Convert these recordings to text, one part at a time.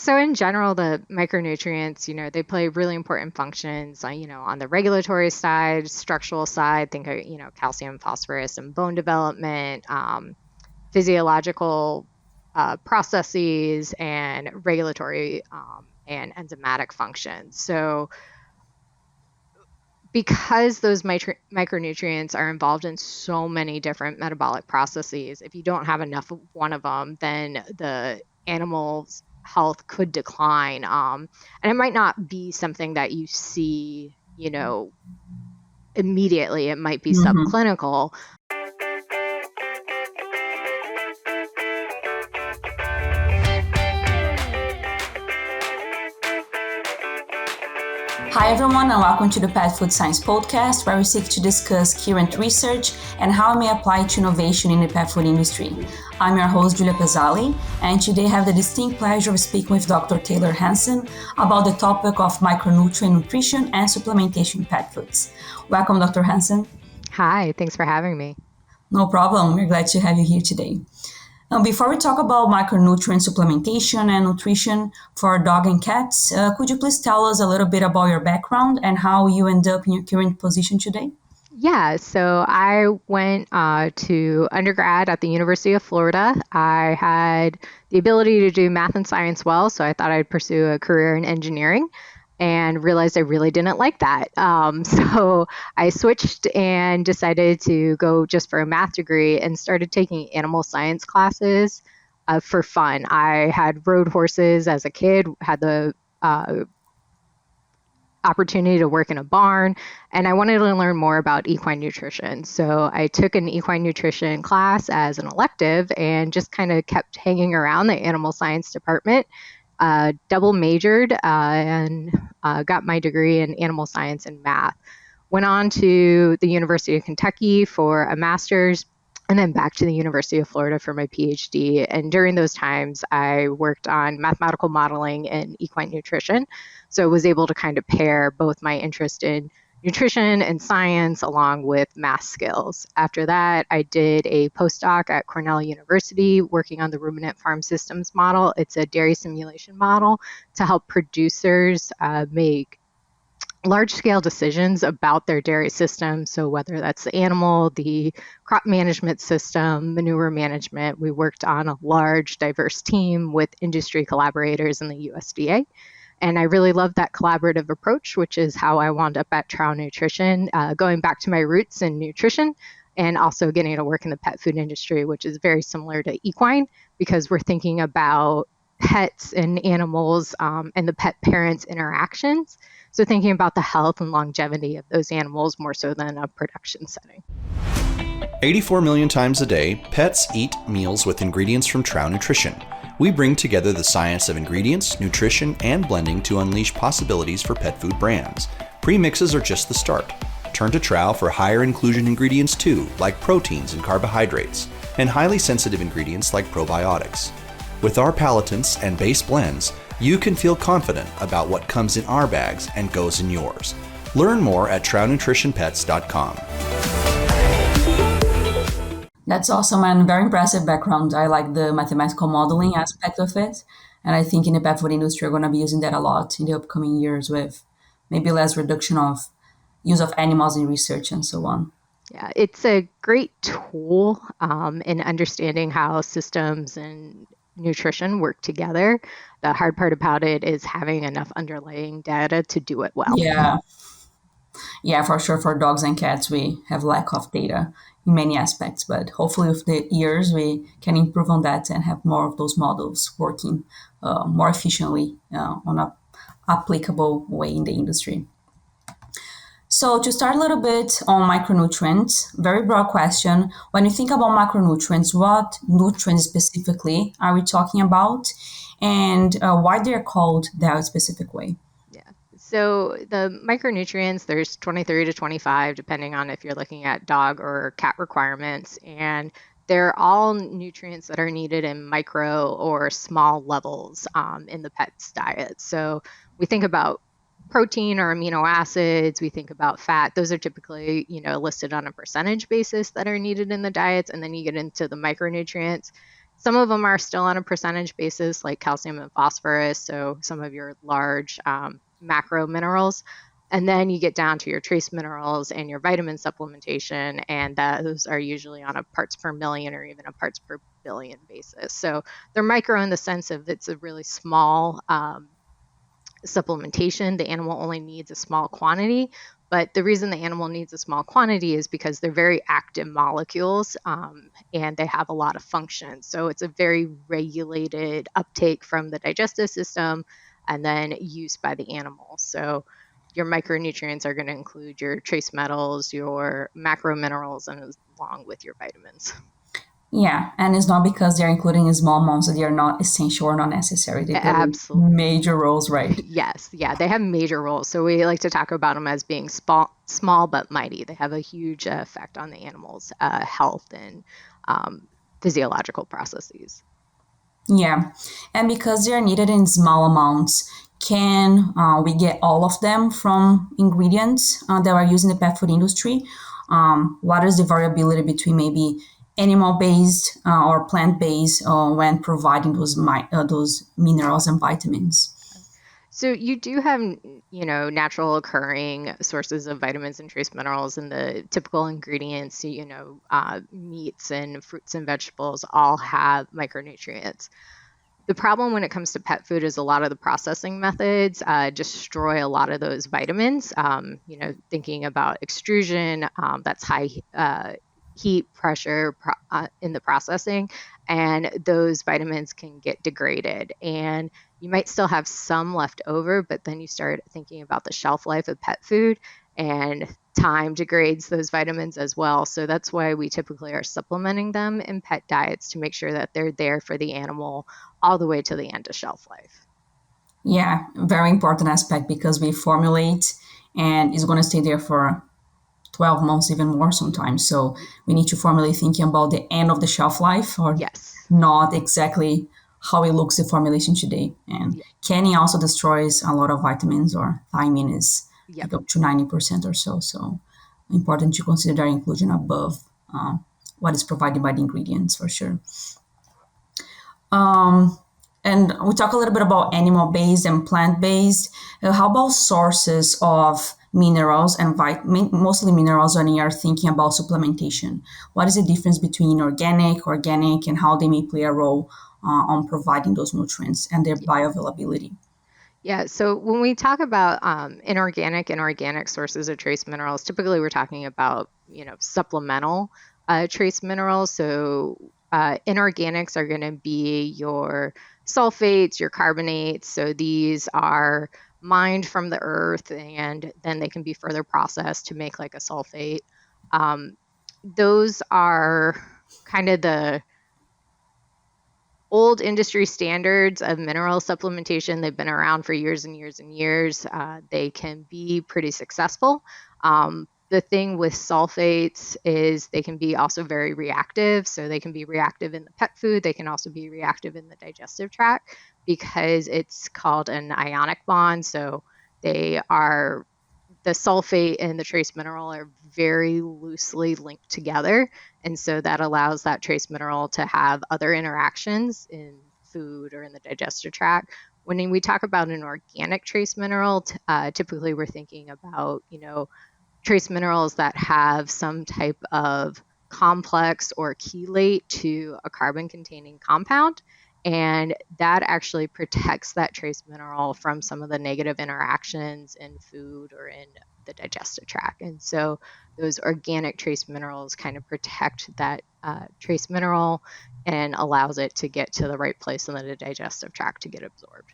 So in general, the micronutrients, they play really important functions, on the regulatory side, structural side, think of, calcium, phosphorus, and bone development, physiological processes, and regulatory and enzymatic functions. So because those micronutrients are involved in so many different metabolic processes, if you don't have enough of one of them, then the animal's health could decline. And it might not be something that you see, immediately. It might be Mhm. subclinical. Hi, everyone, and welcome to the Pet Food Science Podcast, where we seek to discuss current research and how it may apply to innovation in the pet food industry. I'm your host, Julia Pezzali, and today I have the distinct pleasure of speaking with Dr. Tayler Hansen about the topic of micronutrient nutrition and supplementation in pet foods. Welcome, Dr. Hansen. Hi, thanks for having me. No problem. We're glad to have you here today. Before we talk about micronutrient supplementation and nutrition for dog and cats, could you please tell us a little bit about your background and how you end up in your current position today? Yeah, so I went to undergrad at the University of Florida. I had the ability to do math and science well, so I thought I'd pursue a career in engineering and realized I really didn't like that. So I switched and decided to go just for a math degree and started taking animal science classes for fun. I had rode horses as a kid, had the opportunity to work in a barn, and I wanted to learn more about equine nutrition. So I took an equine nutrition class as an elective and just kind of kept hanging around the animal science department. Double majored and got my degree in animal science and math. Went on to the University of Kentucky for a master's, and then back to the University of Florida for my PhD. And during those times, I worked on mathematical modeling and equine nutrition. So I was able to kind of pair both my interest in nutrition and science along with math skills. After that, I did a postdoc at Cornell University working on the ruminant farm systems model. It's a dairy simulation model to help producers make large-scale decisions about their dairy system. So whether that's the animal, the crop management system, manure management, we worked on a large, diverse team with industry collaborators in the USDA. And I really love that collaborative approach, which is how I wound up at Trow Nutrition, going back to my roots in nutrition and also getting to work in the pet food industry, which is very similar to equine because we're thinking about pets and animals and the pet parents' interactions. So thinking about the health and longevity of those animals more so than a production setting. 84 million times a day, pets eat meals with ingredients from Trow Nutrition. We bring together the science of ingredients, nutrition, and blending to unleash possibilities for pet food brands. Premixes are just the start. Turn to Trow for higher inclusion ingredients too, like proteins and carbohydrates, and highly sensitive ingredients like probiotics. With our palatants and base blends, you can feel confident about what comes in our bags and goes in yours. Learn more at TrowNutritionPets.com. That's awesome and very impressive background. I like the mathematical modeling aspect of it. And I think in the pet food industry, we're going to be using that a lot in the upcoming years with maybe less reduction of use of animals in research and so on. Yeah, it's a great tool in understanding how systems and nutrition work together. The hard part about it is having enough underlying data to do it well. Yeah, for sure. For dogs and cats, we have lack of data in many aspects, but hopefully with the years, we can improve on that and have more of those models working more efficiently on a applicable way in the industry. So to start a little bit on micronutrients, very broad question. When you think about macronutrients, what nutrients specifically are we talking about, and why they're called that specific way? Yeah. So the micronutrients, there's 23 to 25, depending on if you're looking at dog or cat requirements. And they're all nutrients that are needed in micro or small levels in the pet's diet. So we think about protein or amino acids, we think about fat. Those are typically, listed on a percentage basis that are needed in the diets. And then you get into the micronutrients. Some of them are still on a percentage basis, like calcium and phosphorus, so some of your large macro minerals. And then you get down to your trace minerals and your vitamin supplementation, and those are usually on a parts per million or even a parts per billion basis. So they're micro in the sense of it's a really small supplementation. The animal only needs a small quantity, but the reason the animal needs a small quantity is because they're very active molecules and they have a lot of function. So it's a very regulated uptake from the digestive system and then use by the animal. So your micronutrients are going to include your trace metals, your macro minerals, and along with your vitamins. Yeah, and it's not because they're including small amounts that they are not essential or not necessary. They play Absolutely. major roles, right? Yes, yeah, they have major roles. So we like to talk about them as being small but mighty. They have a huge effect on the animal's health and physiological processes. Yeah, and because they're needed in small amounts, can we get all of them from ingredients that are used in the pet food industry? What is the variability between maybe animal-based or plant-based when providing those minerals and vitamins? So you do have, natural occurring sources of vitamins and trace minerals, and the typical ingredients, meats and fruits and vegetables all have micronutrients. The problem when it comes to pet food is a lot of the processing methods destroy a lot of those vitamins. Thinking about extrusion, that's high heat pressure in the processing, and those vitamins can get degraded. And you might still have some left over, but then you start thinking about the shelf life of pet food, and time degrades those vitamins as well. So that's why we typically are supplementing them in pet diets to make sure that they're there for the animal all the way to the end of shelf life. Yeah, very important aspect because we formulate and it's going to stay there for 12 months, even more sometimes. So we need to formulate thinking about the end of the shelf life or Yes. not exactly how it looks the formulation today. And Yeah. canning also destroys a lot of vitamins, or thiamine is Yep. like up to 90% or so. So important to consider their inclusion above what is provided by the ingredients for sure. And we talk a little bit about animal-based and plant-based. How about sources of minerals and mostly minerals when you are thinking about supplementation? What is the difference between organic, and how they may play a role on providing those nutrients and their bioavailability? Yeah, so when we talk about inorganic and organic sources of trace minerals, typically we're talking about, supplemental trace minerals. So inorganics are going to be your sulfates, your carbonates. So these are mined from the earth and then they can be further processed to make like a sulfate. Those are kind of the old industry standards of mineral supplementation. They've been around for years and years and years. They can be pretty successful. The thing with sulfates is they can be also very reactive. So they can be reactive in the pet food. They can also be reactive in the digestive tract because it's called an ionic bond. So they are the sulfate and the trace mineral are very loosely linked together. And so that allows that trace mineral to have other interactions in food or in the digestive tract. When we talk about an organic trace mineral, typically we're thinking about, trace minerals that have some type of complex or chelate to a carbon containing compound. And that actually protects that trace mineral from some of the negative interactions in food or in the digestive tract. And so those organic trace minerals kind of protect that trace mineral and allows it to get to the right place in the digestive tract to get absorbed.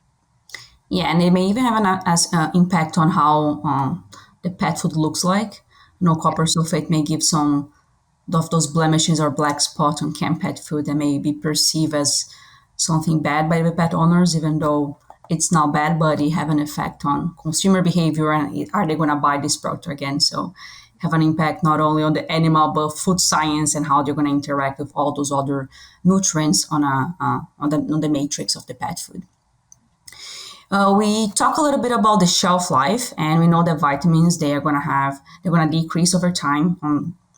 Yeah, and it may even have an impact on how the pet food looks like. Copper sulfate may give some of those blemishes or black spots on canned pet food that may be perceived as something bad by the pet owners, even though it's not bad, but it have an effect on consumer behavior and are they going to buy this product again? So have an impact not only on the animal but food science and how they're going to interact with all those other nutrients on the matrix of the pet food. We talk a little bit about the shelf life, and we know that vitamins they're going to decrease over time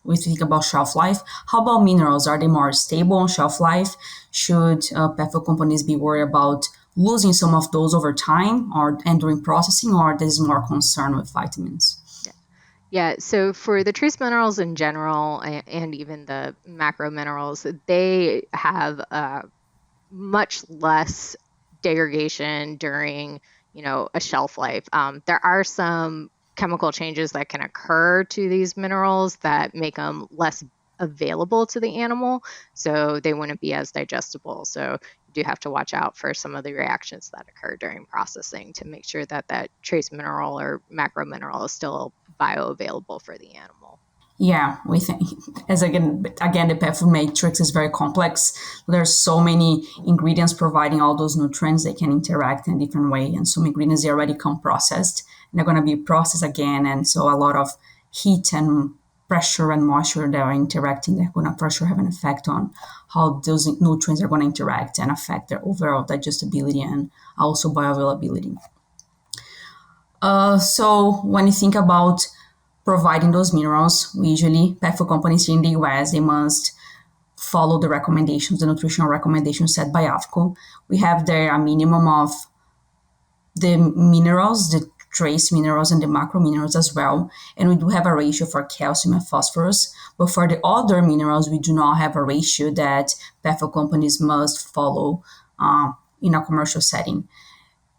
we think about shelf life. How about minerals? Are they more stable on shelf life? Should pet food companies be worried about losing some of those over time and during processing, or there's more concern with vitamins? Yeah, so for the trace minerals in general and even the macro minerals, they have much less degradation during, a shelf life. There are some chemical changes that can occur to these minerals that make them less available to the animal, so they wouldn't be as digestible. So you do have to watch out for some of the reactions that occur during processing to make sure that that trace mineral or macro mineral is still bioavailable for the animal. Yeah, we think as again the pet food matrix is very complex. There's so many ingredients providing all those nutrients. They can interact in a different way, and some ingredients they already come processed and they're going to be processed again, and so a lot of heat and pressure and moisture that are interacting, they're going to for sure have an effect on how those nutrients are going to interact and affect their overall digestibility and also bioavailability. So when you think about providing those minerals, we usually pet food companies here in the US, they must follow the recommendations, the nutritional recommendations set by AFCO. We have there a minimum of the minerals, the trace minerals and the macro minerals as well. And we do have a ratio for calcium and phosphorus. But for the other minerals, we do not have a ratio that pet food companies must follow in a commercial setting.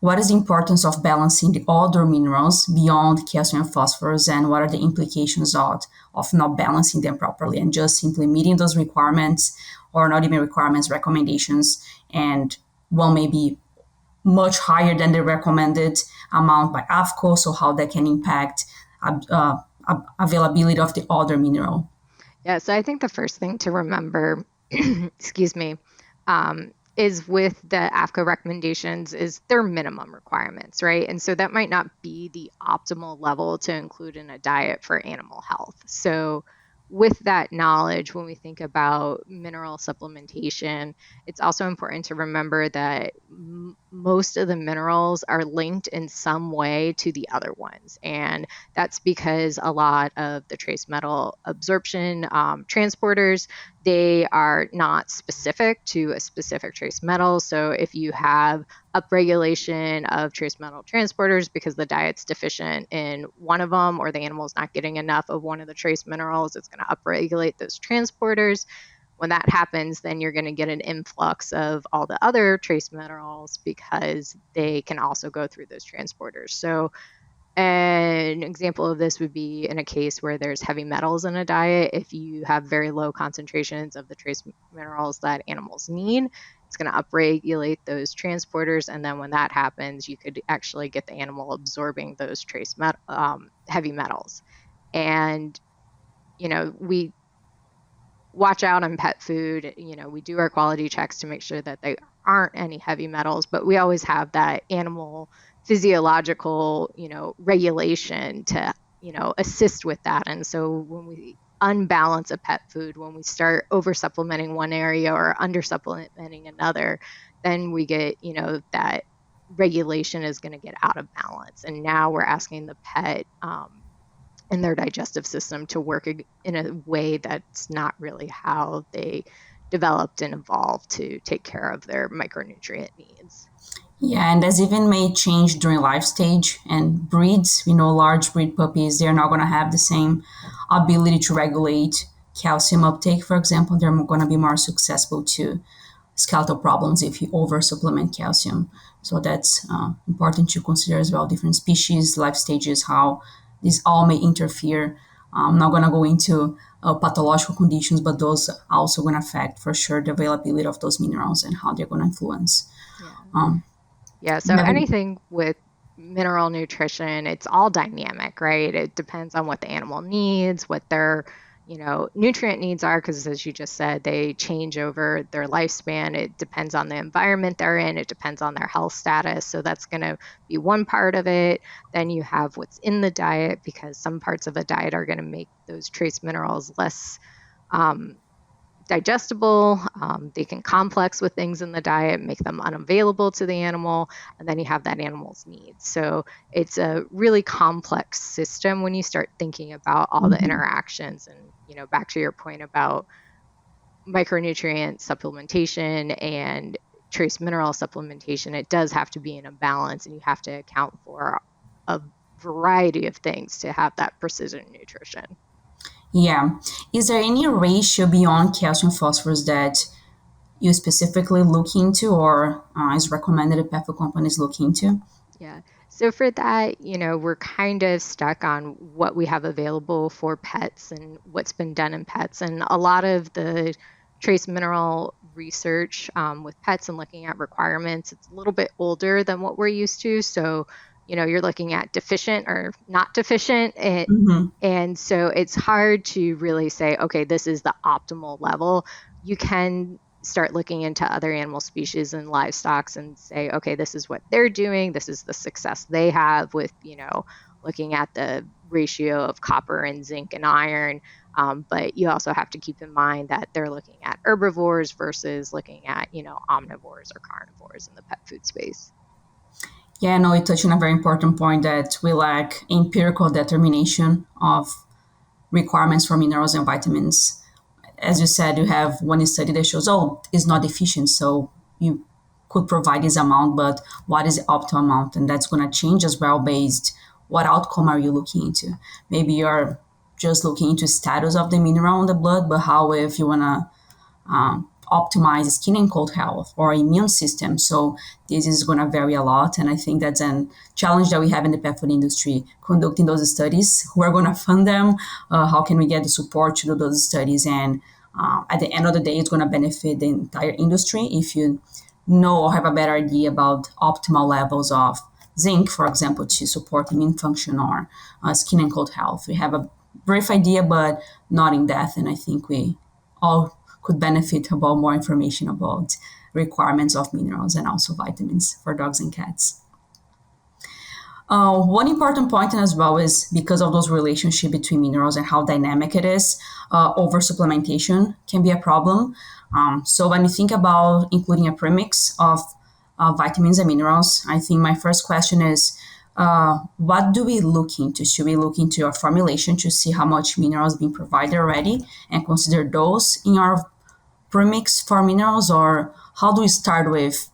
What is the importance of balancing the other minerals beyond calcium and phosphorus, and what are the implications of not balancing them properly and just simply meeting those requirements, or not even requirements, recommendations, and one may be much higher than the recommended amount by AFCO, so how that can impact availability of the other mineral. Yeah, so I think the first thing to remember, excuse me, is with the AFCO recommendations is their minimum requirements, right? And so that might not be the optimal level to include in a diet for animal health. So with that knowledge, when we think about mineral supplementation, it's also important to remember that most of the minerals are linked in some way to the other ones. And that's because a lot of the trace metal absorption transporters, they are not specific to a specific trace metal. So if you have upregulation of trace metal transporters because the diet's deficient in one of them, or the animal's not getting enough of one of the trace minerals, it's going to upregulate those transporters. When that happens, then you're going to get an influx of all the other trace minerals because they can also go through those transporters. So an example of this would be in a case where there's heavy metals in a diet. If you have very low concentrations of the trace minerals that animals need, it's going to upregulate those transporters. And then when that happens, you could actually get the animal absorbing those heavy metals. And, we watch out on pet food. We do our quality checks to make sure that they aren't any heavy metals, but we always have that animal physiological, regulation to, assist with that. And so when we unbalance a pet food, when we start over supplementing one area or under supplementing another, then we get, that regulation is going to get out of balance. And now we're asking the pet, in their digestive system to work in a way that's not really how they developed and evolved to take care of their micronutrient needs. Yeah, and as even may change during life stage and breeds. We know large breed puppies, they're not going to have the same ability to regulate calcium uptake, for example. They're going to be more susceptible to skeletal problems if you over supplement calcium. So that's important to consider as well. Different species, life stages, how these all may interfere. I'm not going to go into pathological conditions, but those are also going to affect for sure the availability of those minerals and how they're going to influence. Yeah, so anything with mineral nutrition, it's all dynamic, right? It depends on what the animal needs, what their, nutrient needs are, because as you just said, they change over their lifespan. It depends on the environment they're in. It depends on their health status. So that's going to be one part of it. Then you have what's in the diet, because some parts of the diet are going to make those trace minerals less digestible, they can complex with things in the diet, make them unavailable to the animal, and then you have that animal's needs. So it's a really complex system when you start thinking about all the Mhm. interactions. And, back to your point about micronutrient supplementation and trace mineral supplementation, it does have to be in a balance, and you have to account for a variety of things to have that precision nutrition. Yeah. Is there any ratio beyond calcium phosphorus that you specifically look into or is recommended that pet food companies look into? Yeah. So for that, we're kind of stuck on what we have available for pets and what's been done in pets. And a lot of the trace mineral research with pets and looking at requirements, it's a little bit older than what we're used to. So, you're looking at deficient or not deficient. Mm-hmm. And so it's hard to really say, okay, this is the optimal level. You can start looking into other animal species and livestock and say, okay, this is what they're doing. This is the success they have with, looking at the ratio of copper and zinc and iron. But you also have to keep in mind that they're looking at herbivores versus looking at, omnivores or carnivores in the pet food space. Yeah, no, you touched on a very important point that we lack empirical determination of requirements for minerals and vitamins. As you said, you have one study that shows, oh, it's not deficient, so you could provide this amount, but what is the optimal amount? And that's going to change as well based what outcome are you looking into. Maybe you're just looking into status of the mineral in the blood, but how if you want to optimize skin and cold health or immune system. So this is going to vary a lot. And I think that's a challenge that we have in the pet food industry, conducting those studies. Who are going to fund them? How can we get the support to do those studies? And at the end of the day, it's going to benefit the entire industry if you know or have a better idea about optimal levels of zinc, for example, to support immune function or skin and cold health. We have a brief idea, but not in depth. And I think we all could benefit about more information about requirements of minerals and also vitamins for dogs and cats. One important point as well is because of those relationship between minerals and how dynamic it is, over-supplementation can be a problem. So when you think about including a premix of vitamins and minerals, I think my first question is, what do we look into? Should we look into our formulation to see how much minerals being provided already and consider those in our premix for minerals, or how do we start with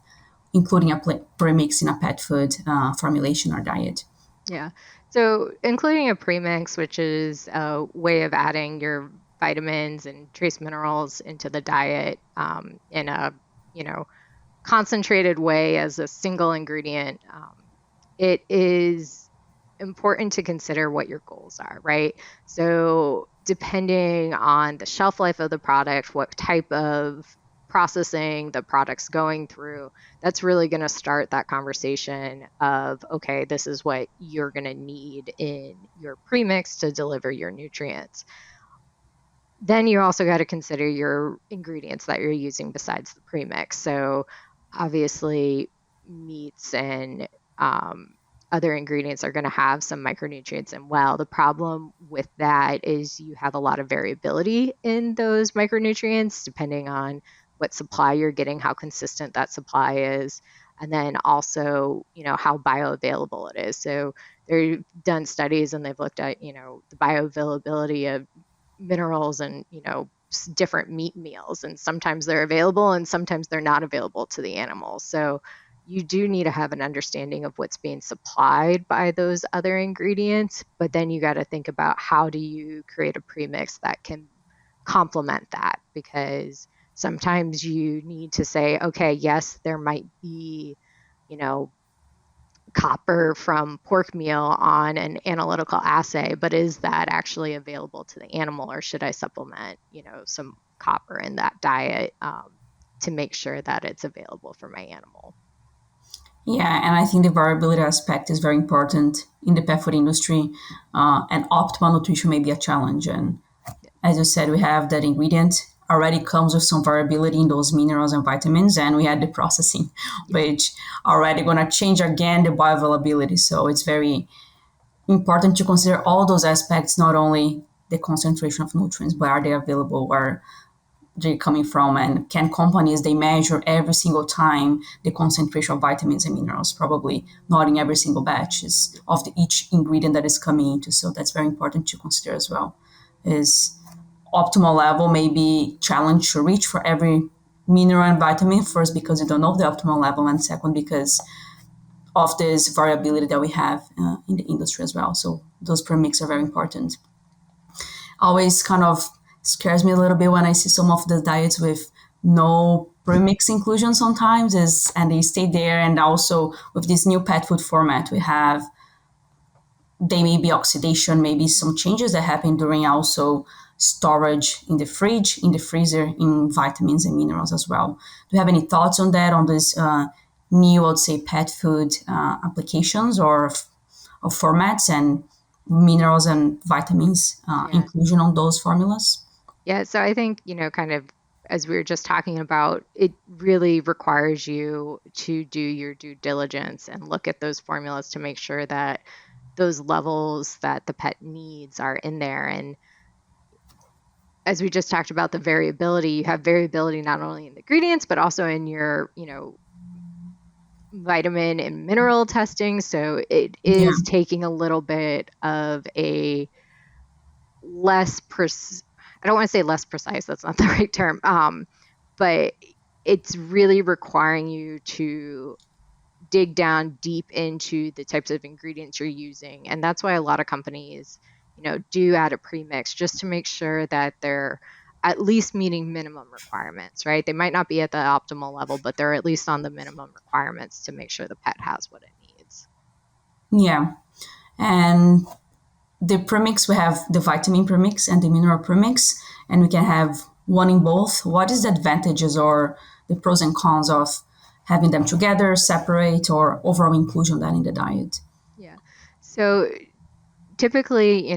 including a premix in a pet food formulation or diet? Yeah. So including a premix, which is a way of adding your vitamins and trace minerals into the diet in a, concentrated way as a single ingredient, it is important to consider what your goals are, right? So depending on the shelf life of the product, what type of processing the product's going through, that's really going to start that conversation of, okay, this is what you're going to need in your premix to deliver your nutrients. Then you also got to consider your ingredients that you're using besides the premix. So obviously meats and other ingredients are going to have some micronutrients and well. The problem with that is you have a lot of variability in those micronutrients depending on what supply you're getting, how consistent that supply is, and then also, how bioavailable it is. So they've done studies and they've looked at, the bioavailability of minerals and, different meat meals. And sometimes they're available and sometimes they're not available to the animals. So you do need to have an understanding of what's being supplied by those other ingredients, but then you got to think about how do you create a premix that can complement that, because sometimes you need to say, okay, yes, there might be, copper from pork meal on an analytical assay, but is that actually available to the animal, or should I supplement, some copper in that diet to make sure that it's available for my animal? Yeah, and I think the variability aspect is very important in the pet food industry, and optimal nutrition may be a challenge. And as you said, we have that ingredient already comes with some variability in those minerals and vitamins, and we had the processing, which already going to change again the bioavailability. So it's very important to consider all those aspects, not only the concentration of nutrients, but are they available, or they're coming from, and can companies, they measure every single time the concentration of vitamins and minerals, probably not in every single batch of each ingredient that is coming into. So that's very important to consider as well. Is optimal level may be challenged to reach for every mineral and vitamin, first because you don't know the optimal level, and second because of this variability that we have in the industry as well. So those premix are very important. Always kind of scares me a little bit when I see some of the diets with no premix inclusion sometimes, and they stay there. And also with this new pet food format we have, they may be oxidation, maybe some changes that happen during also storage in the fridge, in the freezer, in vitamins and minerals as well. Do you have any thoughts on that, on this new, I would say, pet food applications or formats and minerals and vitamins Yeah. inclusion on those formulas? Yeah, so I think, kind of as we were just talking about, it really requires you to do your due diligence and look at those formulas to make sure that those levels that the pet needs are in there. And as we just talked about the variability, you have variability not only in the ingredients, but also in your, vitamin and mineral testing. So it Yeah, is taking a little bit of a I don't want to say less precise, that's not the right term. But it's really requiring you to dig down deep into the types of ingredients you're using. And that's why a lot of companies, do add a premix just to make sure that they're at least meeting minimum requirements, right? They might not be at the optimal level, but they're at least on the minimum requirements to make sure the pet has what it needs. yeah. And the premix, we have the vitamin premix and the mineral premix, and we can have one in both. What is the advantages or the pros and cons of having them together, separate, or overall inclusion then in the diet? Yeah. So typically,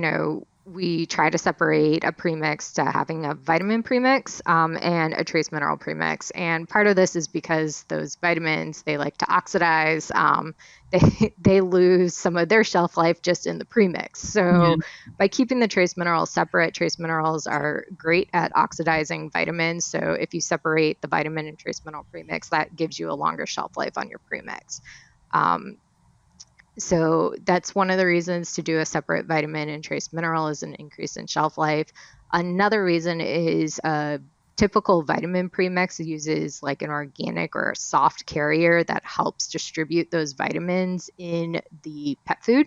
we try to separate a premix to having a vitamin premix and a trace mineral premix. And part of this is because those vitamins, they like to oxidize. They lose some of their shelf life just in the premix. Yeah, So by keeping the trace minerals separate, trace minerals are great at oxidizing vitamins. So if you separate the vitamin and trace mineral premix, that gives you a longer shelf life on your premix. So that's one of the reasons to do a separate vitamin and trace mineral is an increase in shelf life. Another reason is a typical vitamin premix uses like an organic or a soft carrier that helps distribute those vitamins in the pet food.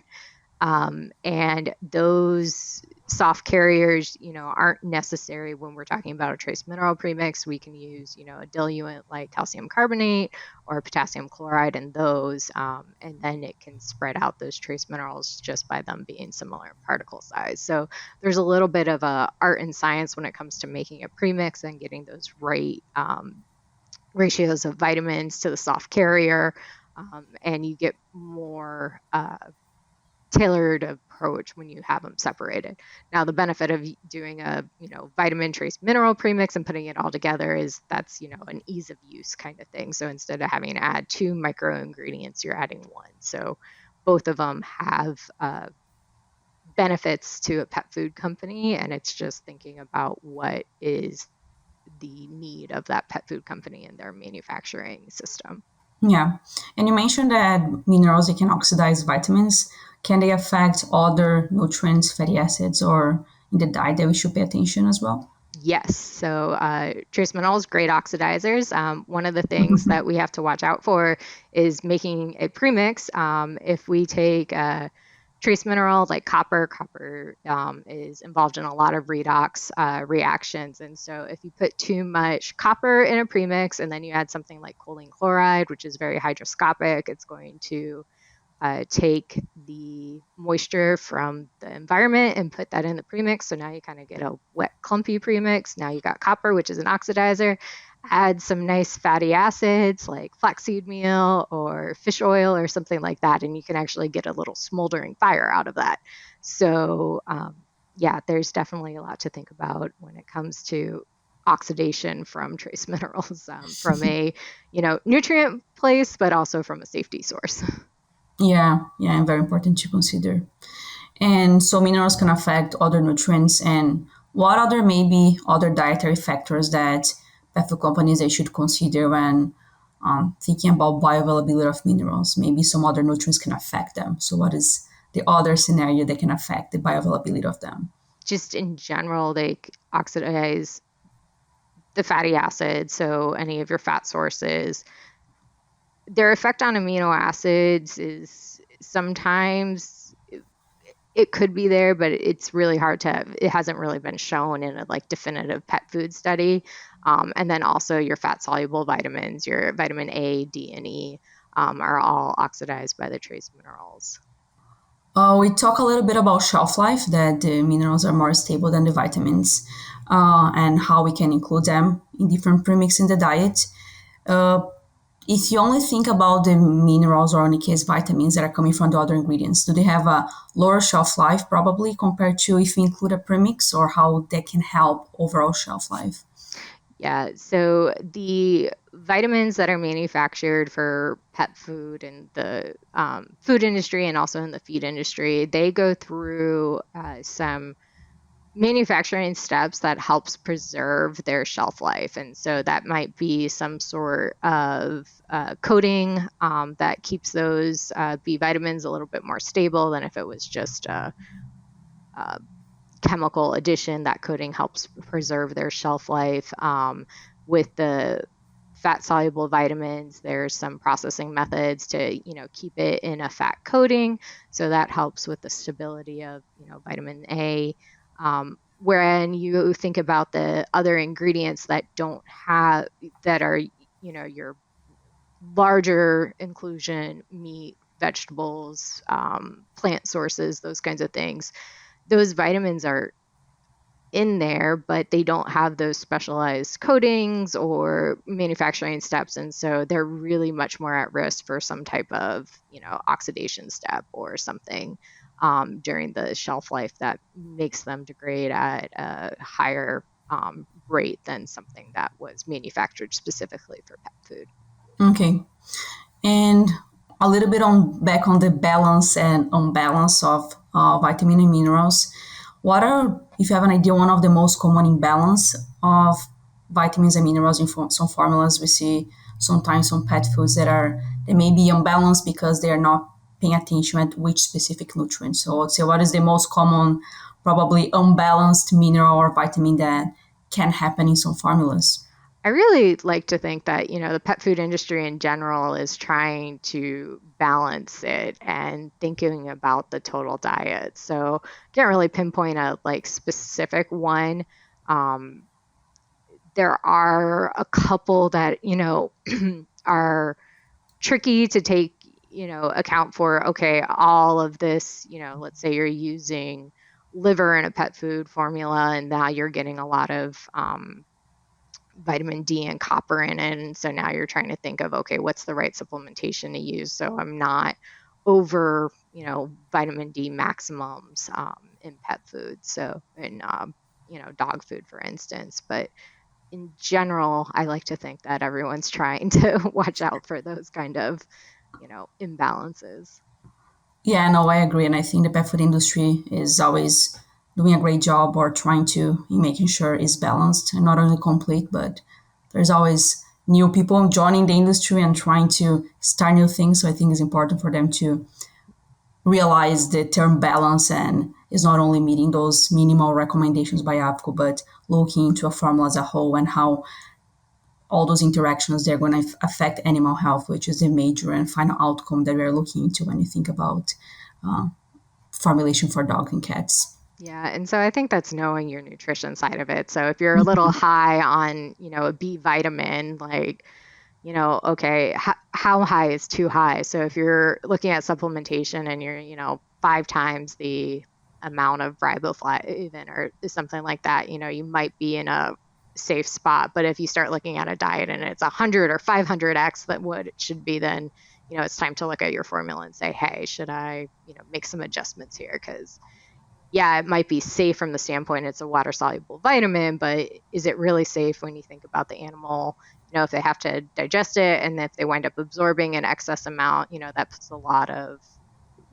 And those soft carriers, aren't necessary when we're talking about a trace mineral premix. We can use, a diluent like calcium carbonate or potassium chloride in those, and then it can spread out those trace minerals just by them being similar in particle size. So there's a little bit of a art and science when it comes to making a premix and getting those right ratios of vitamins to the soft carrier, and you get more tailored approach when you have them separated. Now, the benefit of doing a, vitamin trace mineral premix and putting it all together is that's, an ease of use kind of thing. So instead of having to add 2 micro ingredients, you're adding 1. So both of them have benefits to a pet food company, and it's just thinking about what is the need of that pet food company and their manufacturing system. yeah. And you mentioned that minerals, they can oxidize vitamins. Can they affect other nutrients, fatty acids, or in the diet that we should pay attention as well? Yes. So trace minerals, great oxidizers. One of the things that we have to watch out for is making a premix. If we take trace minerals like copper is involved in a lot of redox reactions. And so if you put too much copper in a premix and then you add something like choline chloride, which is very hygroscopic, it's going to take the moisture from the environment and put that in the premix. So now you kind of get a wet, clumpy premix. Now you got copper, which is an oxidizer. Add some nice fatty acids like flaxseed meal or fish oil or something like that, and you can actually get a little smoldering fire out of that. So, yeah, there's definitely a lot to think about when it comes to oxidation from trace minerals from a nutrient place, but also from a safety source. Yeah, yeah, and very important to consider. And so minerals can affect other nutrients. And what other maybe other dietary factors that pet food companies they should consider when thinking about bioavailability of minerals? Maybe some other nutrients can affect them. So what is the other scenario that can affect the bioavailability of them? Just in general, they oxidize the fatty acids, so any of your fat sources. Their effect on amino acids is sometimes it could be there, but it's really hard to, it hasn't really been shown in a like definitive pet food study. And then also your fat soluble vitamins, your vitamin A, D, and E, are all oxidized by the trace minerals. We talk a little bit about shelf life, that the minerals are more stable than the vitamins, and how we can include them in different premix in the diet. Uh, if you only think about the minerals or in the case vitamins that are coming from the other ingredients, do they have a lower shelf life probably compared to if you include a premix, or how they can help overall shelf life? Yeah, so the vitamins that are manufactured for pet food and the food industry and also in the feed industry, they go through some manufacturing steps that helps preserve their shelf life. And so that might be some sort of coating that keeps those B vitamins a little bit more stable than if it was just a chemical addition. That coating helps preserve their shelf life. With the fat soluble vitamins, there's some processing methods to keep it in a fat coating, so that helps with the stability of vitamin A. Wherein you think about the other ingredients that don't have, that are your larger inclusion, meat, vegetables, plant sources, those kinds of things, those vitamins are in there, but they don't have those specialized coatings or manufacturing steps. And so they're really much more at risk for some type of, oxidation step or something during the shelf life that makes them degrade at a higher rate than something that was manufactured specifically for pet food. Okay. And a little bit on back on the balance and unbalance of vitamin and minerals. What are, if you have an idea, one of the most common imbalance of vitamins and minerals in some formulas? We see sometimes some pet foods they may be unbalanced because they are not paying attention at which specific nutrient. So I'd say, what is the most common, probably unbalanced mineral or vitamin that can happen in some formulas? I really like to think that, the pet food industry in general is trying to balance it and thinking about the total diet. So can't really pinpoint a like specific one. Um, there are a couple that, are tricky to take, account for. Okay, all of this, let's say you're using liver in a pet food formula, and now you're getting a lot of vitamin D and copper in it. And so now you're trying to think of, okay, what's the right supplementation to use so I'm not over, vitamin D maximums in pet food. So in, dog food, for instance. But in general, I like to think that everyone's trying to watch out for those kind of, imbalances. Yeah, no, I agree. And I think the pet food industry is always doing a great job or trying to in making sure it's balanced and not only complete, but there's always new people joining the industry and trying to start new things. So I think it's important for them to realize the term balance and is not only meeting those minimal recommendations by APCO, but looking into a formula as a whole and how all those interactions they're going to affect animal health, which is the major and final outcome that we're looking into when you think about uh, formulation for dogs and cats. Yeah, and so I think that's knowing your nutrition side of it. So if you're a little high on, a B vitamin, like, okay, how high is too high? So if you're looking at supplementation and you're, 5 times the amount of riboflavin or something like that, you might be in a safe spot. But if you start looking at a diet and it's 100 or 500x that what it should be, then, it's time to look at your formula and say, hey, should I, make some adjustments here? Because yeah, it might be safe from the standpoint it's a water soluble vitamin, but is it really safe when you think about the animal? If they have to digest it and if they wind up absorbing an excess amount, that puts a lot of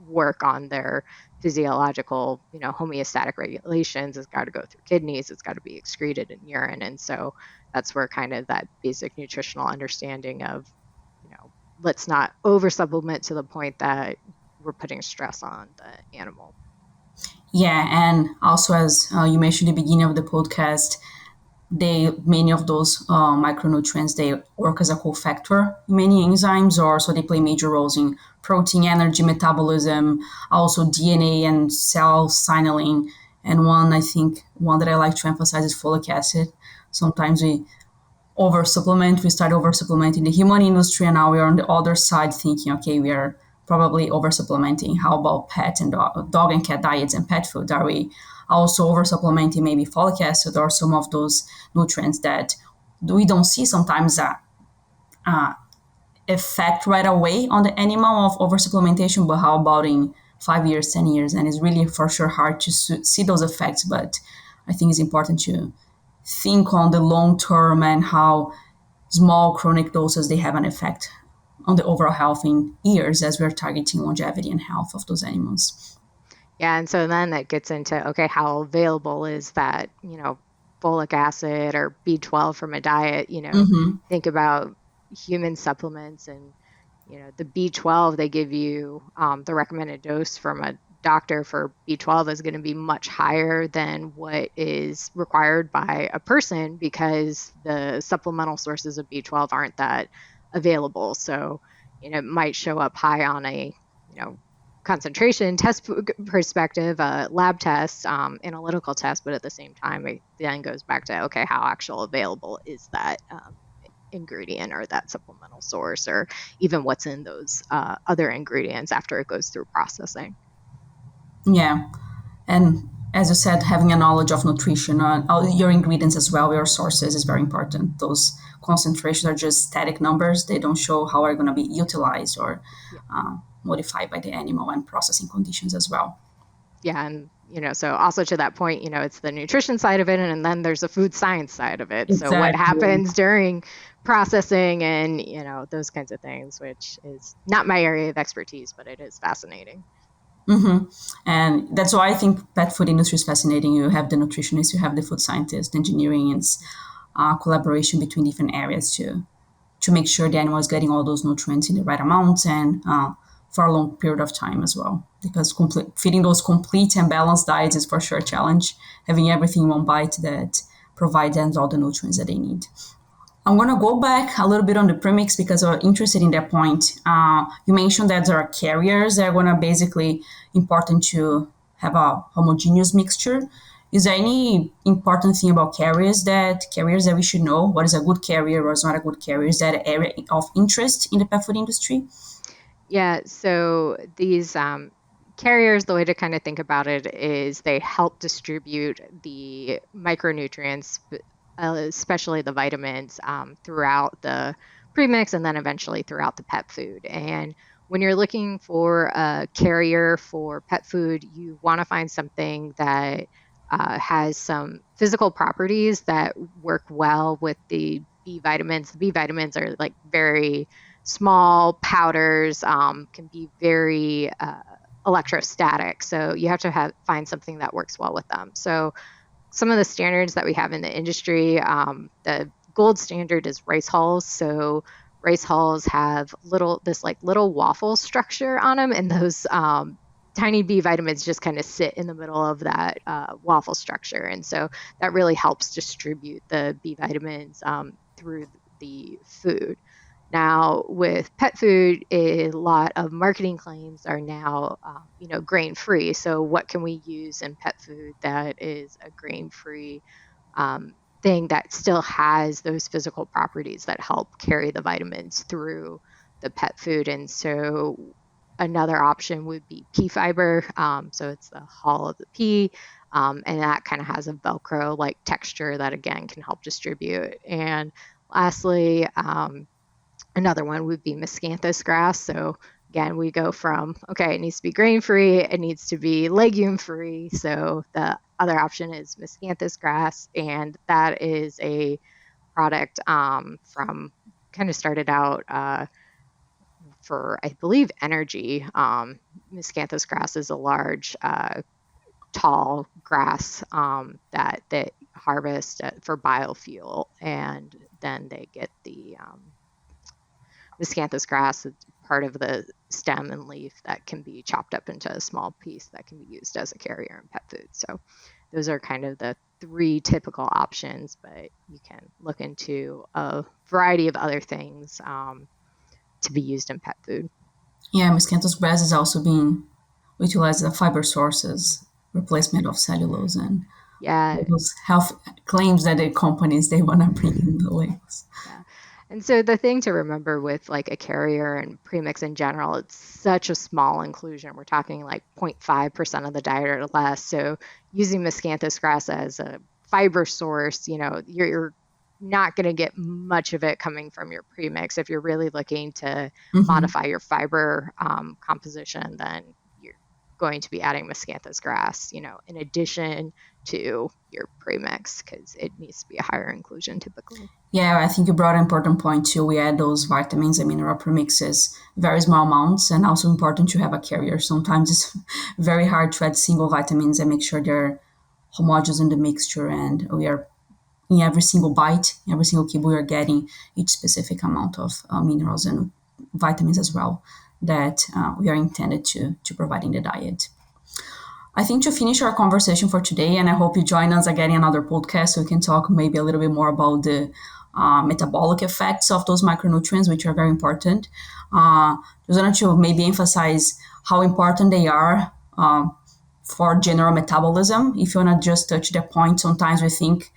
work on their physiological, homeostatic regulations. It's got to go through kidneys. It's got to be excreted in urine. And so that's where kind of that basic nutritional understanding of, let's not over supplement to the point that we're putting stress on the animal. Yeah, and also as you mentioned at the beginning of the podcast, many of those micronutrients, they work as a cofactor in many enzymes, or so they play major roles in protein, energy, metabolism, also DNA and cell signaling. And one that I like to emphasize is folic acid. Sometimes we start over supplementing the human industry, and now we are on the other side thinking, okay, we are probably over supplementing. How about pet and dog and cat diets and pet food? Are we also over supplementing maybe folic acid or some of those nutrients that we don't see sometimes effect right away on the animal of over supplementation, but how about in 5 years, 10 years? And it's really for sure hard to see those effects, but I think it's important to think on the long term and how small chronic doses they have an effect on the overall health in years as we're targeting longevity and health of those animals. Yeah, and so then that gets into, okay, how available is that, folic acid or B12 from a diet? Mm-hmm. Think about human supplements and, the B12 they give you, the recommended dose from a doctor for B12 is going to be much higher than what is required by a person because the supplemental sources of B12 aren't that available. So, it might show up high on a, concentration test perspective, lab test, analytical test, but at the same time, it then goes back to, okay, how actual available is that ingredient or that supplemental source, or even what's in those other ingredients after it goes through processing. Yeah. And as you said, having a knowledge of nutrition, your ingredients as well, your sources is very important. Those concentrations are just static numbers. They don't show how are going to be utilized or modified by the animal and processing conditions as well. Yeah, and so also to that point, it's the nutrition side of it, and then there's the food science side of it. So what Exactly. happens during processing and those kinds of things, which is not my area of expertise, but it is fascinating. Mm-hmm. And that's why I think pet food industry is fascinating. You have the nutritionists, you have the food scientists, engineering, and collaboration between different areas to make sure the animal is getting all those nutrients in the right amounts and for a long period of time as well. Because feeding those complete and balanced diets is for sure a challenge. Having everything in one bite that provides them all the nutrients that they need. I'm going to go back a little bit on the premix because I'm interested in that point. You mentioned that there are carriers that are going to basically important to have a homogeneous mixture. Is there any important thing about carriers that we should know? What is a good carrier or is not a good carrier? Is that an area of interest in the pet food industry? Yeah, so these carriers, the way to kind of think about it is they help distribute the micronutrients, especially the vitamins, throughout the premix and then eventually throughout the pet food. And when you're looking for a carrier for pet food, you want to find something that has some physical properties that work well with the B vitamins. The B vitamins are like very small powders, can be very electrostatic. So you have to find something that works well with them. So some of the standards that we have in the industry, the gold standard is rice hulls. So rice hulls have this little waffle structure on them, and those tiny B vitamins just kind of sit in the middle of that waffle structure. And so that really helps distribute the B vitamins through the food. Now, with pet food, a lot of marketing claims are now, grain-free. So, what can we use in pet food that is a grain-free thing that still has those physical properties that help carry the vitamins through the pet food? And so, another option would be pea fiber. So, it's the hull of the pea, and that kind of has a Velcro-like texture that again can help distribute. And lastly, another one would be miscanthus grass. So again, we go from, okay, it needs to be grain free, it needs to be legume free. So the other option is miscanthus grass, and that is a product from kind of started out for, I believe, energy. Miscanthus grass is a large, tall grass that they harvest for biofuel, and then they get the miscanthus grass, part of the stem and leaf that can be chopped up into a small piece that can be used as a carrier in pet food. So those are kind of the three typical options, but you can look into a variety of other things to be used in pet food. Yeah, miscanthus grass is also being utilized as a fiber sources, replacement of cellulose, and Yeah. those health claims that the companies they want to bring in the labels. Yeah. And so the thing to remember with like a carrier and premix in general, it's such a small inclusion. We're talking like 0.5% of the diet or less. So using miscanthus grass as a fiber source, you're not going to get much of it coming from your premix. If you're really looking to modify your fiber composition, then you're going to be adding miscanthus grass, in addition to your premix, because it needs to be a higher inclusion typically. Yeah, I think you brought an important point too. We add those vitamins and mineral premixes, very small amounts, and also important to have a carrier. Sometimes it's very hard to add single vitamins and make sure they're homogeneous in the mixture, and we are in every single bite, every single kibble, we are getting each specific amount of minerals and vitamins as well that we are intended to provide in the diet. I think to finish our conversation for today, and I hope you join us again in another podcast so we can talk maybe a little bit more about the metabolic effects of those micronutrients, which are very important. Just wanted to maybe emphasize how important they are for general metabolism. If you want to just touch the point, sometimes we think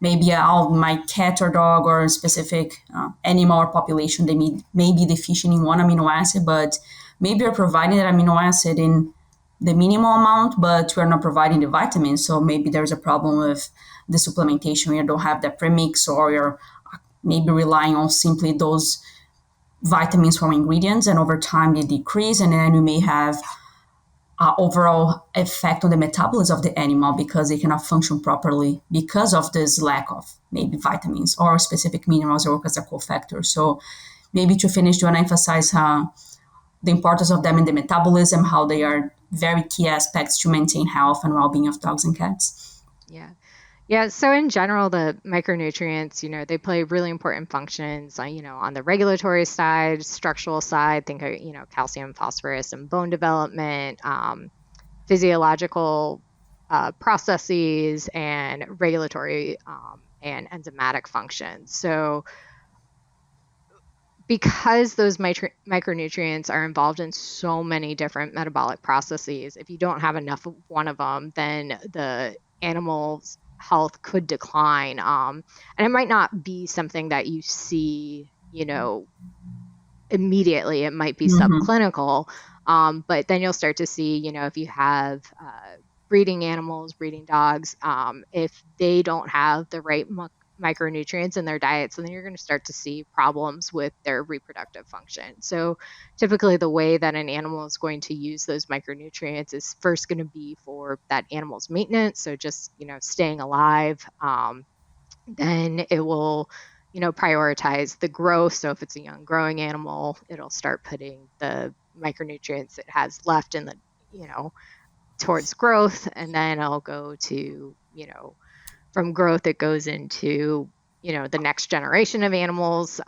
maybe my cat or dog or a specific animal or population, they may be deficient in one amino acid, but maybe you're providing that amino acid in the minimal amount, but we're not providing the vitamins. So maybe there's a problem with the supplementation where you don't have the premix, or you're maybe relying on simply those vitamins from ingredients, and over time they decrease, and then you may have overall effect on the metabolism of the animal because they cannot function properly because of this lack of maybe vitamins or specific minerals or work as a cofactor. So maybe to finish, do you want to emphasize the importance of them in the metabolism, how they are very key aspects to maintain health and well-being of dogs and cats? Yeah. Yeah, so in general, the micronutrients, they play really important functions, on the regulatory side, structural side, think of, calcium, phosphorus, and bone development, physiological processes, and regulatory and enzymatic functions. So because those micronutrients are involved in so many different metabolic processes, if you don't have enough of one of them, then the animal's health could decline. And it might not be something that you see, immediately. It might be subclinical, but then you'll start to see, if you have breeding animals, breeding dogs, if they don't have the right micronutrients in their diets, and then you're going to start to see problems with their reproductive function. So typically the way that an animal is going to use those micronutrients is first going to be for that animal's maintenance. So just, staying alive. Then it will, prioritize the growth. So if it's a young growing animal, it'll start putting the micronutrients it has left in the, towards growth. And then it'll go to, from growth, it goes into, the next generation of animals.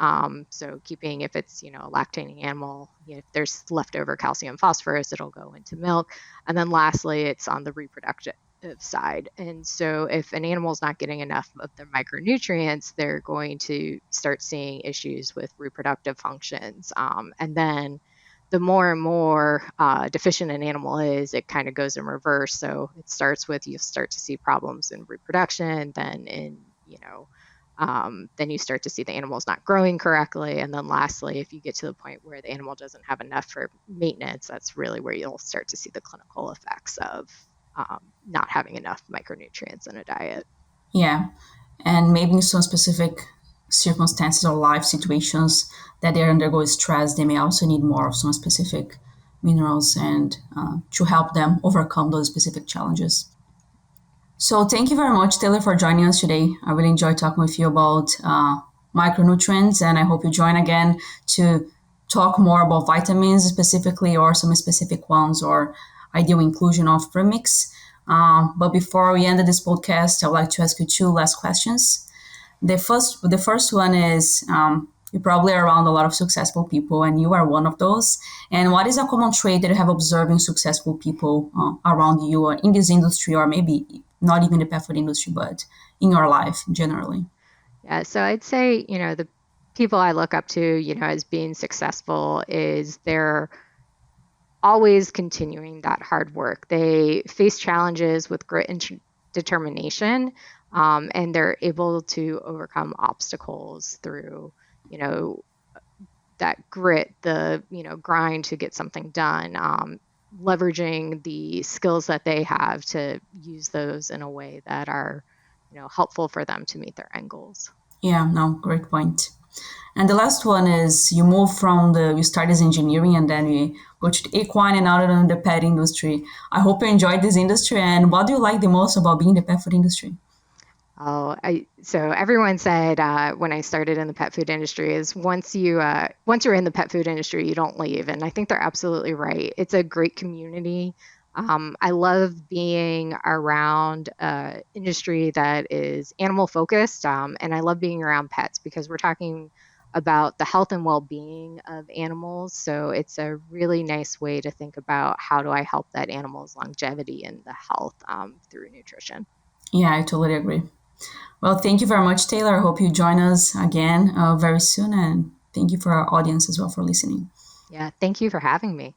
So keeping, if it's, a lactating animal, if there's leftover calcium, phosphorus, it'll go into milk. And then lastly, it's on the reproductive side. And so if an animal is not getting enough of the micronutrients, they're going to start seeing issues with reproductive functions. And then the more and more deficient an animal is, it kind of goes in reverse. So it starts with, you start to see problems in reproduction, then then you start to see the animal's not growing correctly. And then lastly, if you get to the point where the animal doesn't have enough for maintenance, that's really where you'll start to see the clinical effects of not having enough micronutrients in a diet. Yeah, and maybe in some specific circumstances or life situations that they undergo stress, they may also need more of some specific minerals and to help them overcome those specific challenges. So thank you very much, Taylor, for joining us today. I really enjoyed talking with you about micronutrients, and I hope you join again to talk more about vitamins specifically, or some specific ones, or ideal inclusion of premix. But before we end this podcast, I would like to ask you two last questions. The first one is, you're probably around a lot of successful people, and you are one of those. And what is a common trait that you have observed in successful people around you, or in this industry, or maybe not even the pet food industry, but in your life generally? Yeah, so I'd say, the people I look up to, as being successful is they're always continuing that hard work. They face challenges with grit and determination, and they're able to overcome obstacles through, that grit, the, grind to get something done, leveraging the skills that they have to use those in a way that are, helpful for them to meet their end goals. Yeah, no, great point. And the last one is, you start as engineering and then you go to the equine and out in the pet industry. I hope you enjoyed this industry. And what do you like the most about being in the pet food industry? So everyone said when I started in the pet food industry is once you're in the pet food industry, you don't leave, and I think they're absolutely right. It's a great community. I love being around industry that is animal focused, and I love being around pets because we're talking about the health and well-being of animals. So it's a really nice way to think about how do I help that animal's longevity and the health through nutrition. Yeah, I totally agree. Well, thank you very much, Taylor. I hope you join us again very soon. And thank you for our audience as well for listening. Yeah, thank you for having me.